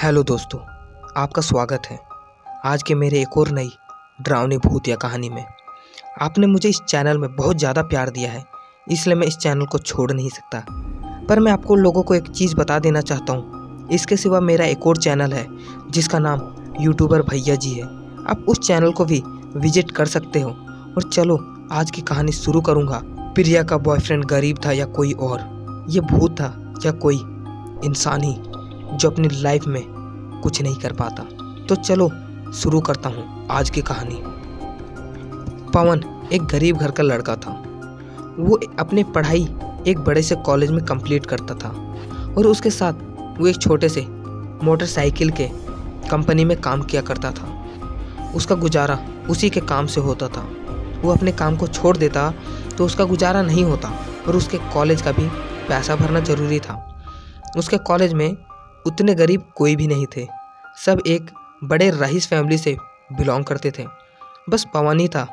Hello दोस्तों, आपका स्वागत है आज के मेरे एक और नई डरावनी भूतिया कहानी में। आपने मुझे इस चैनल में बहुत ज़्यादा प्यार दिया है, इसलिए मैं इस चैनल को छोड़ नहीं सकता। पर मैं आपको लोगों को एक चीज़ बता देना चाहता हूँ, इसके सिवा मेरा एक और चैनल है जिसका नाम यूट्यूबर भैया जी है। आप उस चैनल को भी विजिट कर सकते हो। और चलो आज की कहानी शुरू करूँगा। प्रिया का बॉयफ्रेंड गरीब था या कोई और, ये भूत था या कोई इंसान ही जो अपनी लाइफ में कुछ नहीं कर पाता। तो चलो शुरू करता हूँ आज की कहानी। पवन एक गरीब घर का लड़का था। वो अपनी पढ़ाई एक बड़े से कॉलेज में कंप्लीट करता था और उसके साथ वो एक छोटे से मोटरसाइकिल के कंपनी में काम किया करता था। उसका गुजारा उसी के काम से होता था। वो अपने काम को छोड़ देता तो उसका गुजारा नहीं होता और उसके कॉलेज का भी पैसा भरना ज़रूरी था। उसके कॉलेज में उतने गरीब कोई भी नहीं थे, सब एक बड़े रईस फैमिली से बिलोंग करते थे। बस पवन ही था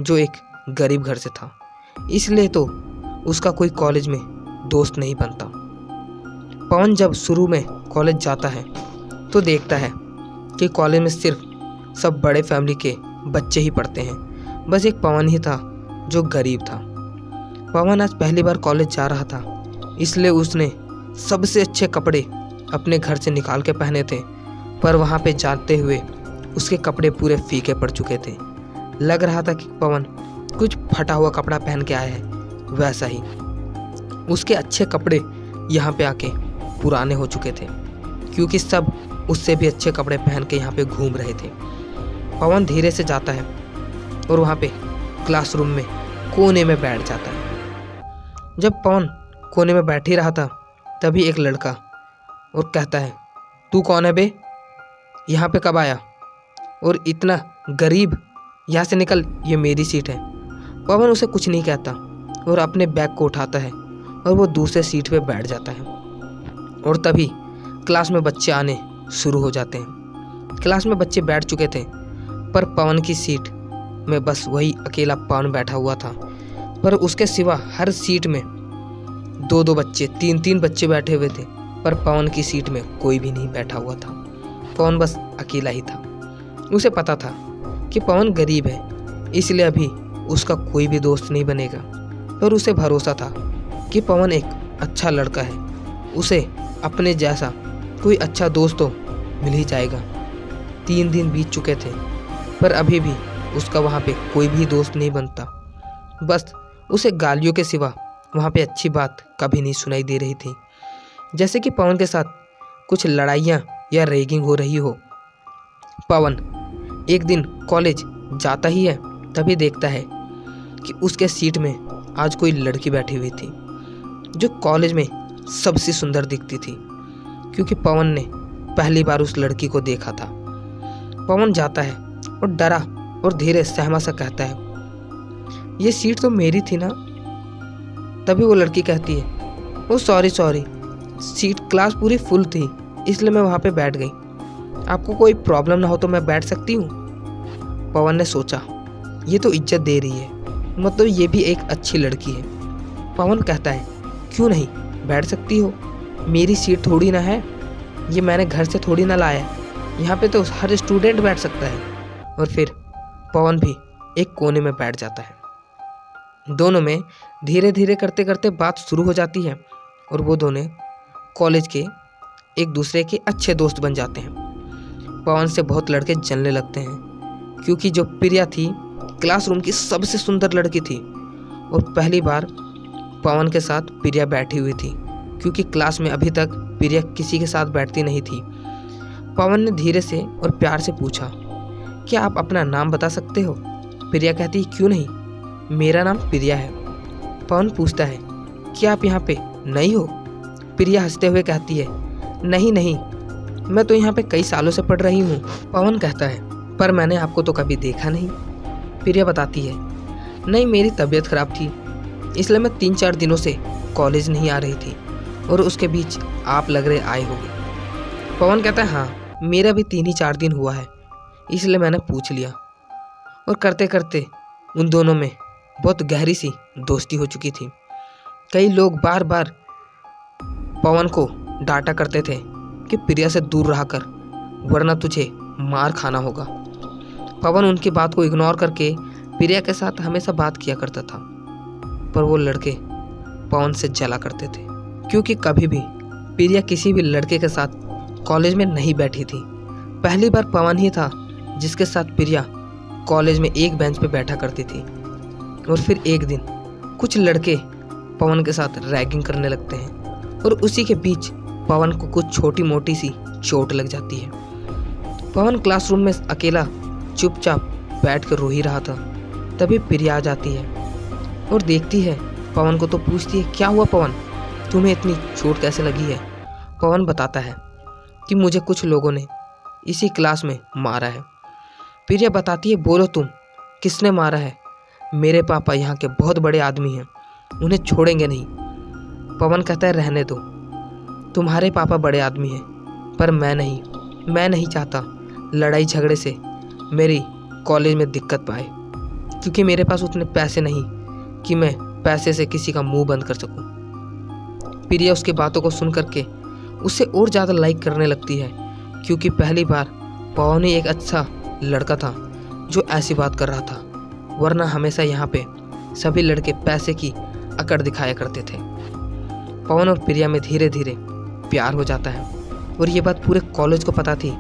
जो एक गरीब घर से था, इसलिए तो उसका कोई कॉलेज में दोस्त नहीं बनता। पवन जब शुरू में कॉलेज जाता है तो देखता है कि कॉलेज में सिर्फ सब बड़े फैमिली के बच्चे ही पढ़ते हैं, बस एक पवन ही था जो गरीब था। पवन आज पहली बार कॉलेज जा रहा था, इसलिए उसने सबसे अच्छे कपड़े अपने घर से निकाल के पहने थे, पर वहाँ पे जाते हुए उसके कपड़े पूरे फीके पड़ चुके थे। लग रहा था कि पवन कुछ फटा हुआ कपड़ा पहन के आया है। वैसा ही उसके अच्छे कपड़े यहाँ पे आके पुराने हो चुके थे, क्योंकि सब उससे भी अच्छे कपड़े पहन के यहाँ पे घूम रहे थे। पवन धीरे से जाता है और वहाँ पे क्लासरूम में कोने में बैठ जाता है। जब पवन कोने में बैठ ही रहा था तभी एक लड़का और कहता है, तू कौन है बे, यहाँ पे कब आया और इतना गरीब, यहाँ से निकल, ये मेरी सीट है। पवन उसे कुछ नहीं कहता और अपने बैग को उठाता है और वो दूसरे सीट पे बैठ जाता है। और तभी क्लास में बच्चे आने शुरू हो जाते हैं। क्लास में बच्चे बैठ चुके थे, पर पवन की सीट में बस वही अकेला पवन बैठा हुआ था। पर उसके सिवा हर सीट में दो दो बच्चे, तीन तीन बच्चे बैठे हुए थे, पर पवन की सीट में कोई भी नहीं बैठा हुआ था। पवन बस अकेला ही था। उसे पता था कि पवन गरीब है, इसलिए अभी उसका कोई भी दोस्त नहीं बनेगा, पर उसे भरोसा था कि पवन एक अच्छा लड़का है, उसे अपने जैसा कोई अच्छा दोस्त तो मिल ही जाएगा। 3 दिन बीत चुके थे, पर अभी भी उसका वहाँ पे कोई भी दोस्त नहीं बनता। बस उसे गालियों के सिवा वहाँ पे अच्छी बात कभी नहीं सुनाई दे रही थी, जैसे कि पवन के साथ कुछ लड़ाइयाँ या रैगिंग हो रही हो। पवन एक दिन कॉलेज जाता ही है, तभी देखता है कि उसके सीट में आज कोई लड़की बैठी हुई थी जो कॉलेज में सबसे सुंदर दिखती थी, क्योंकि पवन ने पहली बार उस लड़की को देखा था। पवन जाता है और डरा और धीरे सहमा सा कहता है, ये सीट तो मेरी थी ना। तभी वो लड़की कहती है, ओ सॉरी, सीट क्लास पूरी फुल थी, इसलिए मैं वहाँ पे बैठ गई। आपको कोई प्रॉब्लम ना हो तो मैं बैठ सकती हूँ। पवन ने सोचा, ये तो इज्जत दे रही है, मतलब ये भी एक अच्छी लड़की है। पवन कहता है, क्यों नहीं, बैठ सकती हो, मेरी सीट थोड़ी ना है, ये मैंने घर से थोड़ी ना लाया, यहाँ पे तो हर स्टूडेंट बैठ सकता है। और फिर पवन भी एक कोने में बैठ जाता है। दोनों में धीरे धीरे करते करते बात शुरू हो जाती है और वो दोनों कॉलेज के एक दूसरे के अच्छे दोस्त बन जाते हैं। पवन से बहुत लड़के जलने लगते हैं, क्योंकि जो प्रिया थी क्लासरूम की सबसे सुंदर लड़की थी और पहली बार पवन के साथ प्रिया बैठी हुई थी, क्योंकि क्लास में अभी तक प्रिया किसी के साथ बैठती नहीं थी। पवन ने धीरे से और प्यार से पूछा, क्या आप अपना नाम बता सकते हो? प्रिया कहती, क्यों नहीं, मेरा नाम प्रिया है। पवन पूछता है, क्या आप यहाँ पे नई हो? प्रिया हंसते हुए कहती है, नहीं, मैं तो यहाँ पे कई सालों से पढ़ रही हूँ। पवन कहता है, पर मैंने आपको तो कभी देखा नहीं। प्रिया बताती है, नहीं, मेरी तबीयत खराब थी, इसलिए मैं 3-4 दिनों से कॉलेज नहीं आ रही थी और उसके बीच आप लग रहे आए होगे। पवन कहता है, हाँ, मेरा भी 3-4 दिन हुआ है, इसलिए मैंने पूछ लिया। और करते करते उन दोनों में बहुत गहरी सी दोस्ती हो चुकी थी। कई लोग बार बार पवन को डांटा करते थे कि प्रिया से दूर रहा कर, वरना तुझे मार खाना होगा। पवन उनकी बात को इग्नोर करके प्रिया के साथ हमेशा बात किया करता था, पर वो लड़के पवन से जला करते थे, क्योंकि कभी भी प्रिया किसी भी लड़के के साथ कॉलेज में नहीं बैठी थी। पहली बार पवन ही था जिसके साथ प्रिया कॉलेज में एक बेंच पे बैठा करती थी। और फिर एक दिन कुछ लड़के पवन के साथ रैगिंग करने लगते हैं और उसी के बीच पवन को कुछ छोटी मोटी सी चोट लग जाती है। पवन क्लासरूम में अकेला चुपचाप बैठ कर रो ही रहा था। तभी प्रिया आ जाती है और देखती है पवन को, तो पूछती है, क्या हुआ पवन, तुम्हें इतनी चोट कैसे लगी है? पवन बताता है कि मुझे कुछ लोगों ने इसी क्लास में मारा है। प्रिया बताती है, बोलो तुम, किसने मारा है? मेरे पापा यहाँ के बहुत बड़े आदमी हैं, उन्हें छोड़ेंगे नहीं। पवन कहता है, रहने दो, तुम्हारे पापा बड़े आदमी हैं, पर मैं नहीं चाहता लड़ाई झगड़े से मेरी कॉलेज में दिक्कत पाए, क्योंकि मेरे पास उतने पैसे नहीं कि मैं पैसे से किसी का मुंह बंद कर सकूं। प्रिया उसकी बातों को सुन करके उसे और ज़्यादा लाइक करने लगती है, क्योंकि पहली बार पवन ही एक अच्छा लड़का था जो ऐसी बात कर रहा था, वरना हमेशा यहाँ पे सभी लड़के पैसे की अकड़ दिखाया करते थे। पवन और प्रिया में धीरे धीरे प्यार हो जाता है और ये बात पूरे कॉलेज को पता थी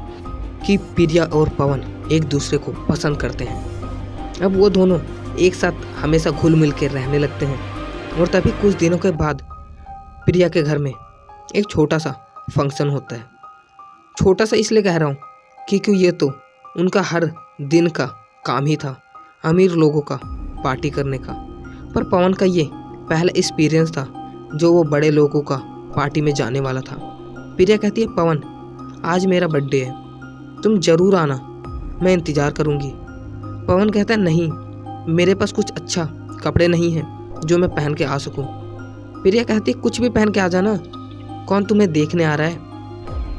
कि प्रिया और पवन एक दूसरे को पसंद करते हैं। अब वो दोनों एक साथ हमेशा घुल मिल के रहने लगते हैं। और तभी कुछ दिनों के बाद प्रिया के घर में एक छोटा सा फंक्शन होता है। छोटा सा इसलिए कह रहा हूँ क्योंकि ये तो उनका हर दिन का काम ही था, अमीर लोगों का पार्टी करने का। पर पवन का ये पहला एक्सपीरियंस था जो वो बड़े लोगों का पार्टी में जाने वाला था। प्रिया कहती है, पवन, आज मेरा बर्थडे है, तुम ज़रूर आना, मैं इंतज़ार करूँगी। पवन कहता है, नहीं, मेरे पास कुछ अच्छा कपड़े नहीं हैं जो मैं पहन के आ सकूं। प्रिया कहती है, कुछ भी पहन के आ जाना, कौन तुम्हें देखने आ रहा है?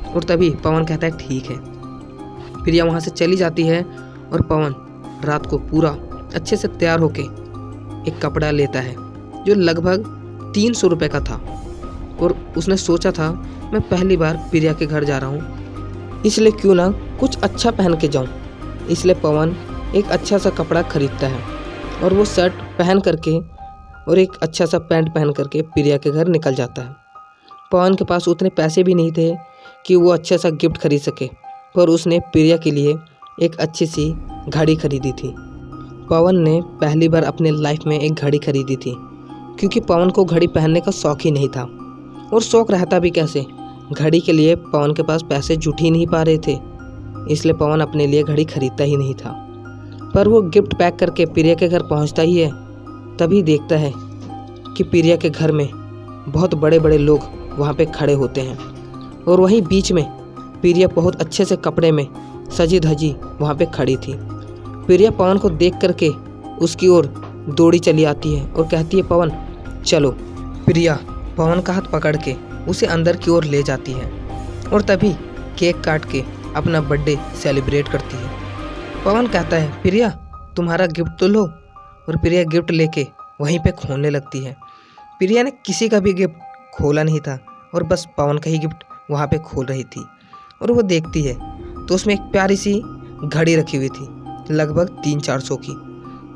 और तभी पवन कहता है, ठीक है। प्रिया वहाँ से चली जाती है और पवन रात को पूरा अच्छे से तैयार होके एक कपड़ा लेता है जो लगभग 300 रुपये का था। और उसने सोचा था, मैं पहली बार प्रिया के घर जा रहा हूँ, इसलिए क्यों ना कुछ अच्छा पहन के जाऊँ। इसलिए पवन एक अच्छा सा कपड़ा खरीदता है और वो शर्ट पहन करके और एक अच्छा सा पैंट पहन करके प्रिया के घर निकल जाता है। पवन के पास उतने पैसे भी नहीं थे कि वो अच्छा सा गिफ्ट खरीद सके, पर उसने प्रिया के लिए एक अच्छी सी घड़ी खरीदी थी। पवन ने पहली बार अपने लाइफ में एक घड़ी खरीदी थी, क्योंकि पवन को घड़ी पहनने का शौक़ ही नहीं था। और शौक़ रहता भी कैसे, घड़ी के लिए पवन के पास पैसे जुट ही नहीं पा रहे थे, इसलिए पवन अपने लिए घड़ी खरीदता ही नहीं था। पर वो गिफ्ट पैक करके प्रिया के घर पहुंचता ही है, तभी देखता है कि प्रिया के घर में बहुत बड़े बड़े लोग वहाँ पे खड़े होते हैं। और वहीं बीच में प्रिया बहुत अच्छे से कपड़े में सजी धजी वहाँ पे खड़ी थी। प्रिया पवन को देख करके उसकी ओर दौड़ी चली आती है और कहती है, पवन चलो। प्रिया पवन का हाथ पकड़ के उसे अंदर की ओर ले जाती है और तभी केक काट के अपना बर्थडे सेलिब्रेट करती है। पवन कहता है, प्रिया तुम्हारा गिफ्ट तो लो। और प्रिया गिफ्ट लेके वहीं पे खोलने लगती है। प्रिया ने किसी का भी गिफ्ट खोला नहीं था और बस पवन का ही गिफ्ट वहाँ पे खोल रही थी। और वो देखती है तो उसमें एक प्यारी सी घड़ी रखी हुई थी, लगभग 300-400 की।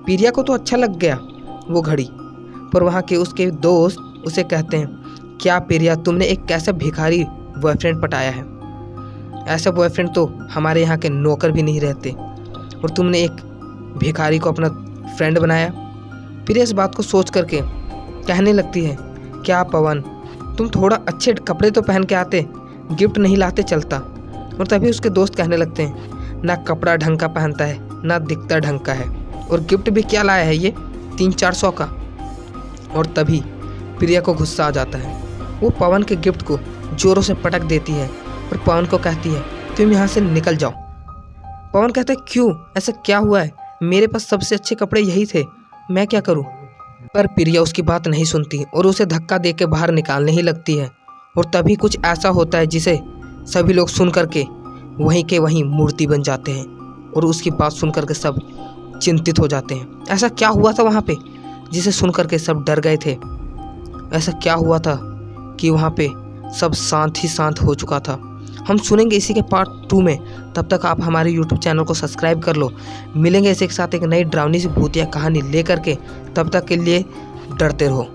प्रिया को तो अच्छा लग गया वो घड़ी, पर वहाँ के उसके दोस्त उसे कहते हैं, क्या प्रिया तुमने एक कैसा भिखारी बॉयफ्रेंड पटाया है? ऐसा बॉयफ्रेंड तो हमारे यहाँ के नौकर भी नहीं रहते और तुमने एक भिखारी को अपना फ्रेंड बनाया। प्रिया इस बात को सोच करके कहने लगती है, क्या पवन, तुम थोड़ा अच्छे कपड़े तो पहन के आते, गिफ्ट नहीं लाते चलता। और तभी उसके दोस्त कहने लगते हैं, ना कपड़ा ढंग का पहनता है, ना दिखता ढंग का है, और गिफ्ट भी क्या लाया है ये 300-400 का। और तभी प्रिया को गुस्सा आ जाता है। वो पवन के गिफ्ट को जोरों से पटक देती है और पवन को कहती है, तुम यहाँ से निकल जाओ। पवन कहता है, क्यों, ऐसा क्या हुआ है? मेरे पास सबसे अच्छे कपड़े यही थे, मैं क्या करूँ? पर प्रिया उसकी बात नहीं सुनती और उसे धक्का दे के बाहर निकालने ही लगती है। और तभी कुछ ऐसा होता है जिसे सभी लोग सुन करके वहीं के वहीं मूर्ति बन जाते हैं और उसकी बात सुन करके सब चिंतित हो जाते हैं। ऐसा क्या हुआ था वहाँ पे जिसे सुन करके सब डर गए थे? ऐसा क्या हुआ था कि वहाँ पे सब शांत ही शांत हो चुका था हम सुनेंगे इसी के पार्ट 2 में। तब तक आप हमारे यूट्यूब चैनल को सब्सक्राइब कर लो। मिलेंगे इसी के साथ एक नई डरावनी सी भूतिया कहानी लेकर के। तब तक के लिए डरते रहो।